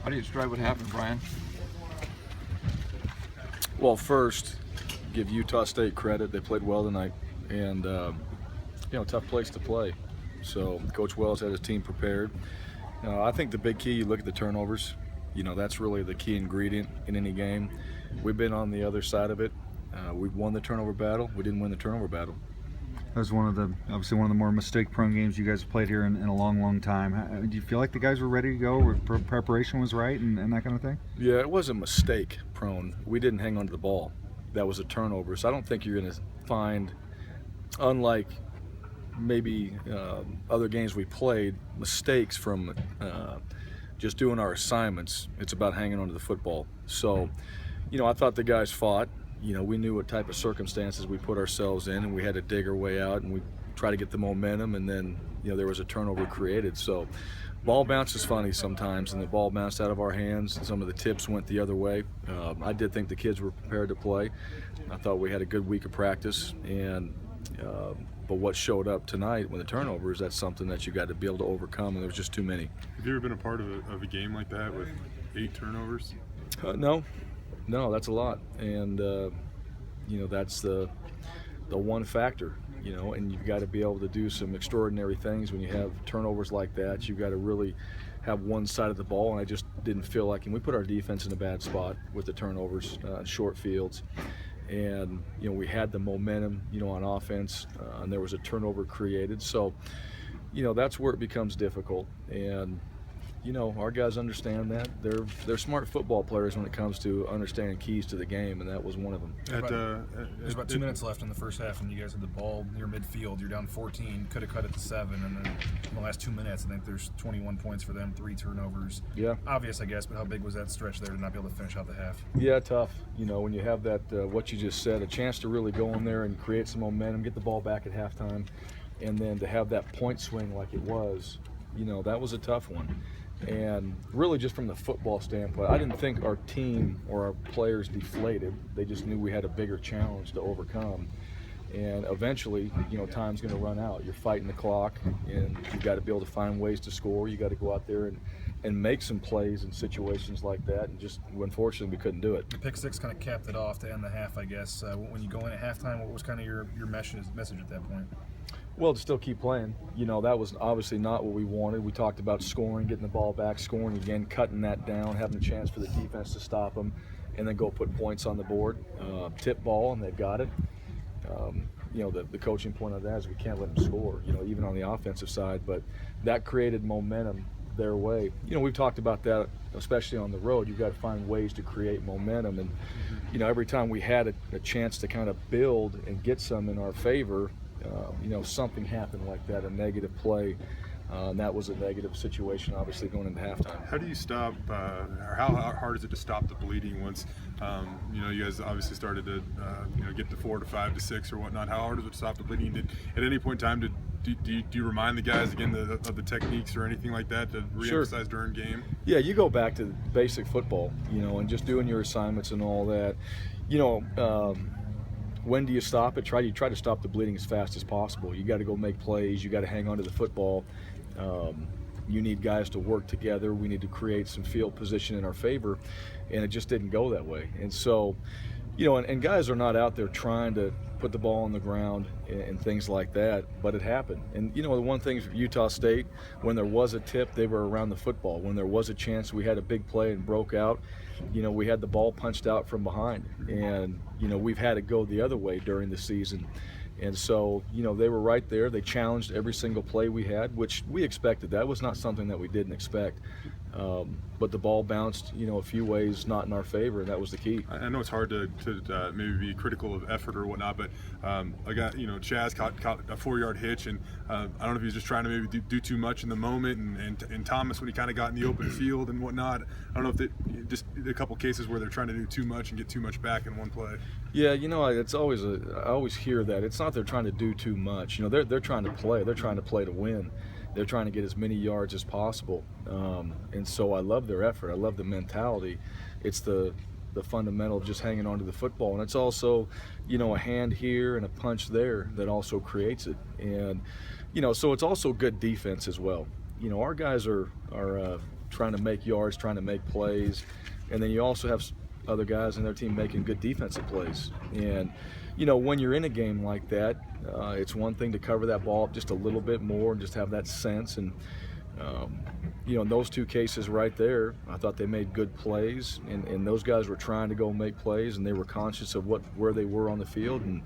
How do you describe what happened, Bryan? Well, first, give Utah State credit. They played well tonight, and tough place to play. So Coach Wells had his team prepared. I think the big key, you look at the turnovers. That's really the key ingredient in any game. We've been on the other side of it. We've won the turnover battle. We didn't win the turnover battle. That was obviously one of the more mistake-prone games you guys have played here in a long, long time. Do you feel like the guys were ready to go, preparation was right, and that kind of thing? Yeah, it wasn't mistake-prone. We didn't hang on to the ball. That was a turnover. So I don't think you're going to find, unlike maybe other games we played, mistakes from just doing our assignments. It's about hanging on to the football. So, I thought the guys fought. We knew what type of circumstances we put ourselves in, and we had to dig our way out, and we try to get the momentum, and then, there was a turnover created. So ball bounce is funny sometimes, and the ball bounced out of our hands, and some of the tips went the other way. I did think the kids were prepared to play. I thought we had a good week of practice, and but what showed up tonight when the turnovers, that's something that you got to be able to overcome, and there was just too many. Have you ever been a part of a game like that with 8 turnovers? No, that's a lot, and that's the one factor, and you've got to be able to do some extraordinary things when you have turnovers like that. You've got to really have one side of the ball, and I just didn't feel like, and we put our defense in a bad spot with the turnovers, short fields, and we had the momentum, on offense, and there was a turnover created. So, that's where it becomes difficult, and our guys understand that. They're smart football players when it comes to understanding keys to the game, and that was one of them. There's about 2 minutes left in the first half, and you guys had the ball near midfield. You're down 14, could have cut it to 7, and then in the last 2 minutes, I think there's 21 points for them, 3 turnovers. Yeah. Obvious, I guess, but how big was that stretch there to not be able to finish out the half? Yeah, tough. When you have that, what you just said, a chance to really go in there and create some momentum, get the ball back at halftime, and then to have that point swing like it was, that was a tough one. And really just from the football standpoint, I didn't think our team or our players deflated. They just knew we had a bigger challenge to overcome. And eventually, time's going to run out. You're fighting the clock, and you've got to be able to find ways to score. You got to go out there and make some plays in situations like that. And just, unfortunately, we couldn't do it. The pick six kind of capped it off to end the half, I guess. When you go in at halftime, what was kind of your message at that point? Well, to still keep playing. That was obviously not what we wanted. We talked about scoring, getting the ball back, scoring again, cutting that down, having a chance for the defense to stop them, and then go put points on the board. Tip ball, and they've got it. The coaching point of that is we can't let them score, even on the offensive side. But that created momentum their way. We've talked about that, especially on the road. You've got to find ways to create momentum. And, every time we had a chance to kind of build and get some in our favor, something happened like that, a negative play, and that was a negative situation, obviously, going into halftime. How do you stop, or how hard is it to stop the bleeding once, you guys obviously started to, get to 4 to 5 to 6 or whatnot? How hard is it to stop the bleeding? At any point in time, do you remind the guys again of the techniques or anything like that to re-emphasize Sure. during game? Yeah, you go back to basic football, and just doing your assignments and all that. When do you stop it? You try to stop the bleeding as fast as possible. You got to go make plays. You got to hang on to the football. You need guys to work together. We need to create some field position in our favor, and it just didn't go that way. And so, and guys are not out there trying to put the ball on the ground and things like that, but it happened. And the one thing for Utah State, when there was a tip, they were around the football. When there was a chance, we had a big play and broke out. We had the ball punched out from behind, and we've had it go the other way during the season. And so, they were right there. They challenged every single play we had, which we expected. That was not something that we didn't expect. But the ball bounced, a few ways not in our favor, and that was the key. I know it's hard to maybe be critical of effort or whatnot, but I got, Chaz caught a 4-yard hitch, and I don't know if he was just trying to maybe do too much in the moment, and Thomas when he kind of got in the open field and whatnot. I don't know if just a couple cases where they're trying to do too much and get too much back in one play. Yeah, it's always I always hear that. It's not they're trying to do too much. They're trying to play. They're trying to play to win. They're trying to get as many yards as possible. And so I love their effort. I love the mentality. It's the fundamental of just hanging on to the football. And it's also, a hand here and a punch there that also creates it. And, so it's also good defense as well. Our guys are trying to make yards, trying to make plays, and then you also have other guys in their team making good defensive plays. And when you're in a game like that, it's one thing to cover that ball up just a little bit more and just have that sense. And in those two cases right there, I thought they made good plays, and those guys were trying to go make plays, and they were conscious of where they were on the field, and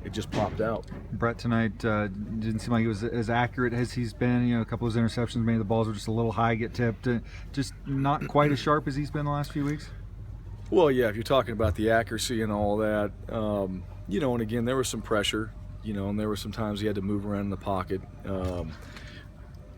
it just popped out. Brett tonight didn't seem like he was as accurate as he's been. A couple of his interceptions, maybe the balls were just a little high, get tipped. Just not quite as sharp as he's been the last few weeks. Well, yeah, if you're talking about the accuracy and all that, and again, there was some pressure, and there were some times he had to move around in the pocket.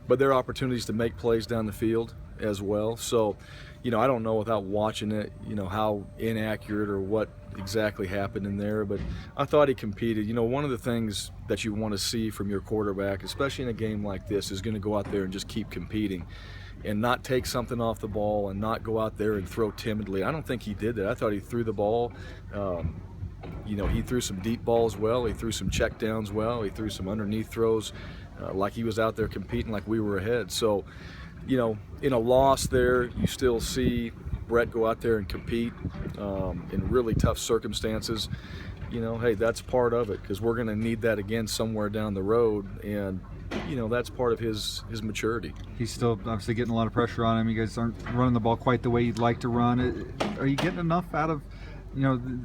But there are opportunities to make plays down the field as well. So, I don't know without watching it, how inaccurate or what exactly happened in there. But I thought he competed. One of the things that you want to see from your quarterback, especially in a game like this, is going to go out there and just keep competing and not take something off the ball and not go out there and throw timidly. I don't think he did that. I thought he threw the ball. He threw some deep balls well. He threw some check downs well. He threw some underneath throws. Like he was out there competing like we were ahead. So, in a loss there, you still see Brett go out there and compete in really tough circumstances. Hey, that's part of it, because we're going to need that again somewhere down the road, and that's part of his maturity. He's still obviously getting a lot of pressure on him. You guys aren't running the ball quite the way you'd like to run. Are you getting enough out of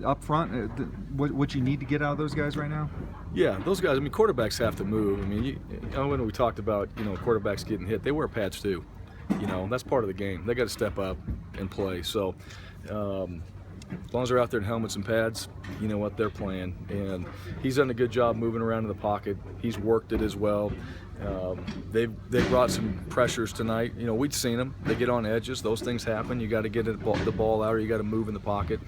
up front, what you need to get out of those guys right now? Yeah, those guys, quarterbacks have to move. When we talked about, quarterbacks getting hit, they wear pads too. That's part of the game. They got to step up and play. So as long as they're out there in helmets and pads, you know what, they're playing. And he's done a good job moving around in the pocket. He's worked it as well. They brought some pressures tonight. We'd seen them. They get on edges. Those things happen. You got to get the ball out, or you got to move in the pocket.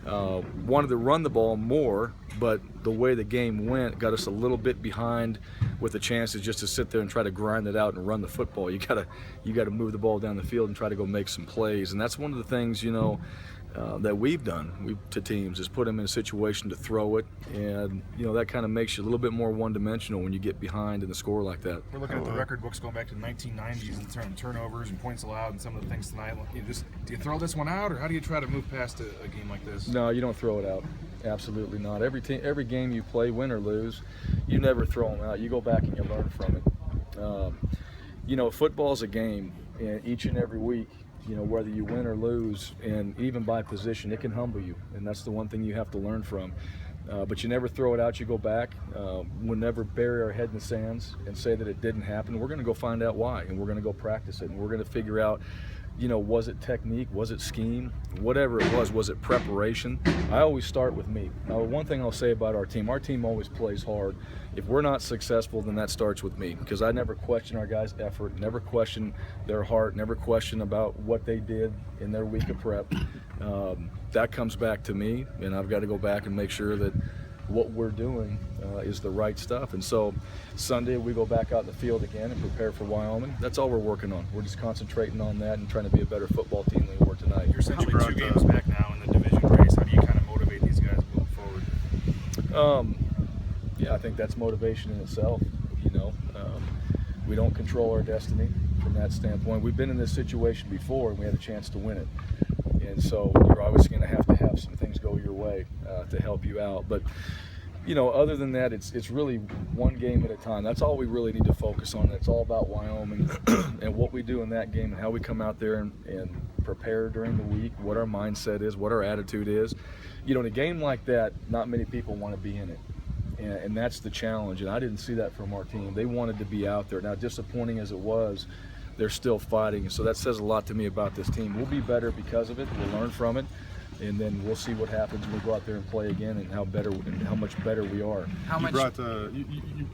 Wanted to run the ball more, but the way the game went got us a little bit behind with the chances just to sit there and try to grind it out and run the football. You gotta move the ball down the field and try to go make some plays, and that's one of the things that we've done to teams, is put them in a situation to throw it, and that kind of makes you a little bit more one-dimensional when you get behind in the score like that. We're looking at the record books going back to the 1990s in terms of turnovers and points allowed and some of the things tonight. Do you throw this one out, or how do you try to move past a game like this? No, you don't throw it out. Absolutely not. Every game you play, win or lose, you never throw them out. You go back and you learn from it. Football's a game, and each and every week, whether you win or lose, and even by position, it can humble you, and that's the one thing you have to learn from. But you never throw it out, you go back. We'll never bury our head in the sands and say that it didn't happen. We're going to go find out why, and we're going to go practice it, and we're going to figure out, was it technique, was it scheme, whatever it was it preparation? I always start with me. Now, one thing I'll say about our team always plays hard. If we're not successful, then that starts with me, because I never question our guys' effort, never question their heart, never question about what they did in their week of prep. That comes back to me, and I've got to go back and make sure that what we're doing is the right stuff. And so Sunday we go back out in the field again and prepare for Wyoming. That's all we're working on. We're just concentrating on that and trying to be a better football team than we were tonight. You're essentially 2 games back now in the division race. How do you kind of motivate these guys moving forward? Yeah, I think that's motivation in itself. We don't control our destiny from that standpoint. We've been in this situation before, and we had a chance to win it. And so you're obviously going to have some things go your way to help you out. But, other than that, it's really one game at a time. That's all we really need to focus on. It's all about Wyoming and what we do in that game and how we come out there and prepare during the week, what our mindset is, what our attitude is. In a game like that, not many people want to be in it. And that's the challenge. And I didn't see that from our team. They wanted to be out there. Now, disappointing as it was, they're still fighting. And so that says a lot to me about this team. We'll be better because of it. We'll learn from it. And then we'll see what happens when we go out there and play again, and how much better we are.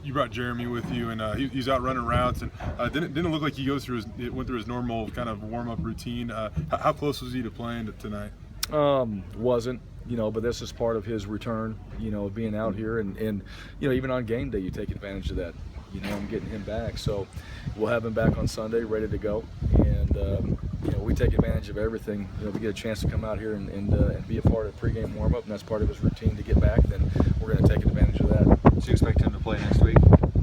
You brought Jeremy with you, and he's out running routes, and didn't look like he went through his normal kind of warm-up routine. How close was he to playing tonight? Wasn't. But this is part of his return, being out here, and even on game day, you take advantage of that, and getting him back. So we'll have him back on Sunday, ready to go, and we take advantage of everything. If we get a chance to come out here and be a part of pregame warm-up, and that's part of his routine to get back, then we're going to take advantage of that. Do you expect him to play next week?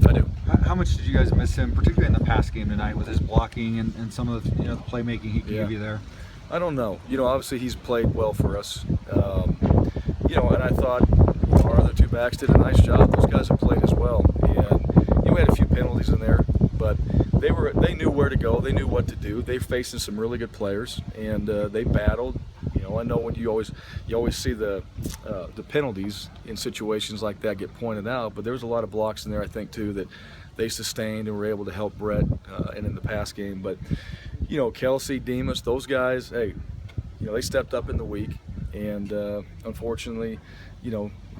I do. How much did you guys miss him, particularly in the pass game tonight, with his blocking and some of the, the playmaking he gave you there? I don't know. Obviously he's played well for us. And I thought our other two backs did a nice job. Those guys have played as well. And we had a few penalties in there, but they knew where to go. They knew what to do. They facing some really good players, and they battled. I know when you always see the penalties in situations like that get pointed out, but there was a lot of blocks in there, I think, too, that they sustained and were able to help Brett and in the pass game. But Kelsey, Demas, those guys, hey, they stepped up in the week, and unfortunately,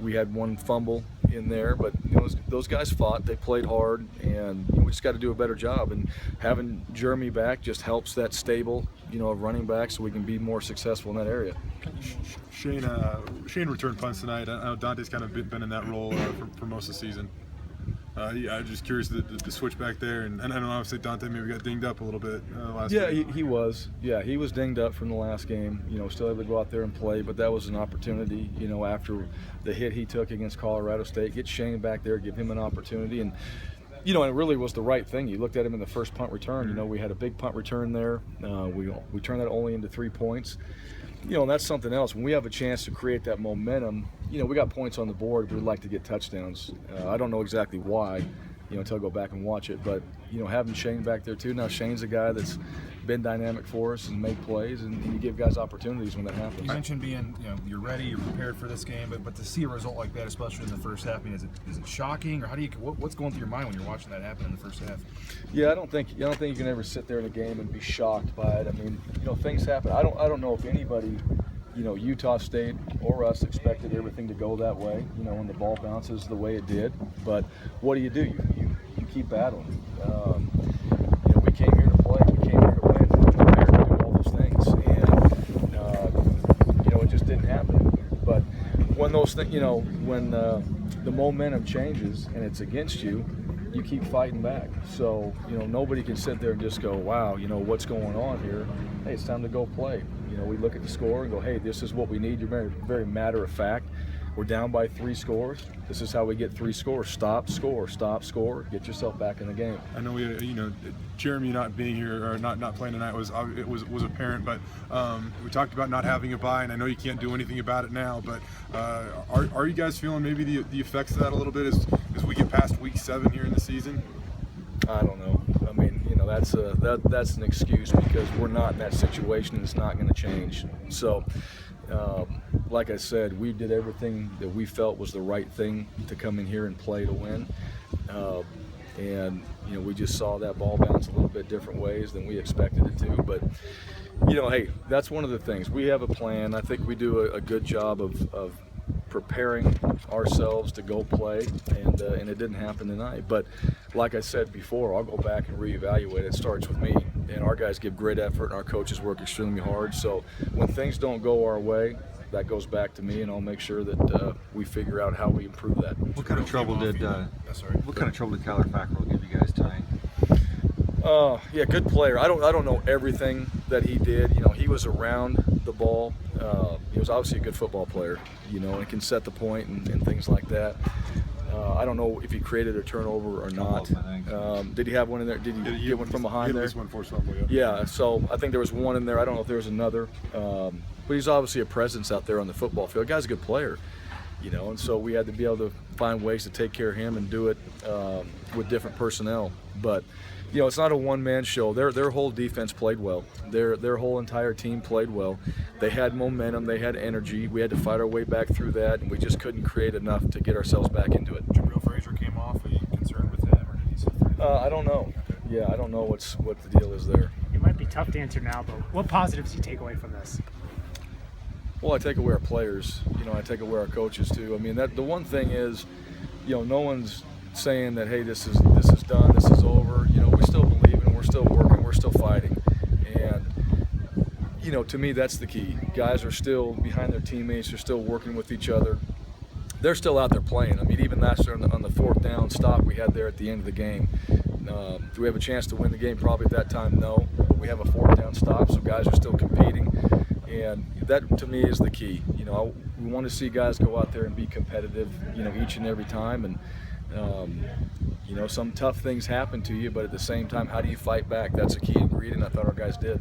we had one fumble in there, but those guys fought. They played hard, and we just got to do a better job. And having Jeremy back just helps that stable, of running back, so we can be more successful in that area. Shane returned punts tonight. I know Dante's kind of been in that role for most of the season. I'm just curious the switch back there, and I know obviously Dante maybe got dinged up a little bit last game. He was. Yeah, he was dinged up from the last game. Still able to go out there and play, but that was an opportunity. After the hit he took against Colorado State, get Shane back there, give him an opportunity, and and it really was the right thing. You looked at him in the first punt return. We had a big punt return there. We turned that only into 3 points. And that's something else. When we have a chance to create that momentum, we got points on the board. We'd like to get touchdowns. I don't know exactly why, until I go back and watch it. But, having Shane back there too. Now Shane's a guy that's been dynamic for us and make plays, and you give guys opportunities when that happens. You mentioned being, you're ready, you're prepared for this game, but to see a result like that, especially in the first half, is it shocking, or what's going through your mind when you're watching that happen in the first half? Yeah, I don't think you can ever sit there in a game and be shocked by it. Things happen. I don't know if anybody, Utah State or us expected everything to go that way. When the ball bounces the way it did. But what do? You keep battling. We came here to play. We came here to win. We're prepared to do all those things, and it just didn't happen. But when those things, when the momentum changes and it's against you, you keep fighting back. So nobody can sit there and just go, wow, what's going on here? Hey, it's time to go play. We look at the score and go, hey, this is what we need. You're very, very matter of fact. We're down by 3 scores. This is how we get 3 scores. Stop, score. Get yourself back in the game. I know Jeremy not being here or not playing tonight was apparent, but we talked about not having a bye, and I know you can't do anything about it now. But are you guys feeling maybe the effects of that a little bit as we get past week 7 here in the season? I don't know. That's an excuse because we're not in that situation and it's not going to change. So, like I said, we did everything that we felt was the right thing to come in here and play to win. And we just saw that ball bounce a little bit different ways than we expected it to. But, hey, that's one of the things. We have a plan. I think we do a good job of preparing ourselves to go play, and it didn't happen tonight. But like I said before, I'll go back and reevaluate. It starts with me, and our guys give great effort, and our coaches work extremely hard. So when things don't go our way, that goes back to me, and I'll make sure that we figure out how we improve that. What kind of trouble did Kyler Fackrell give you guys tonight? Yeah, good player. I don't know everything that he did. He was around the ball. He was obviously a good football player, and can set the point and things like that. I don't know if he created a turnover or not. Did he have one in there? Did he get one from behind there? One forced fumble, yeah, so I think there was one in there. I don't know if there was another. But he's obviously a presence out there on the football field. The guy's a good player, and so we had to be able to find ways to take care of him and do it with different personnel. But it's not a one-man show. Their whole defense played well. Their whole entire team played well. They had momentum. They had energy. We had to fight our way back through that, and we just couldn't create enough to get ourselves back into it. Jabril Frazier came off. Are you concerned with him, or did he sit there? I don't know. Yeah, I don't know what the deal is there. It might be tough to answer now, but what positives do you take away from this? Well, I take away our players. I take away our coaches too. The one thing is, no one's saying that, hey, this is done, this is over. We still believe and we're still working, we're still fighting. And to me, that's the key. Guys are still behind their teammates, they're still working with each other. They're still out there playing. Even last year on the 4th down stop we had there at the end of the game. Do we have a chance to win the game? Probably at that time, no. But we have a 4th down stop, so guys are still competing. And that, to me, is the key. We want to see guys go out there and be competitive, each and every time. And You know, some tough things happen to you, but at the same time, how do you fight back? That's a key ingredient. I thought our guys did.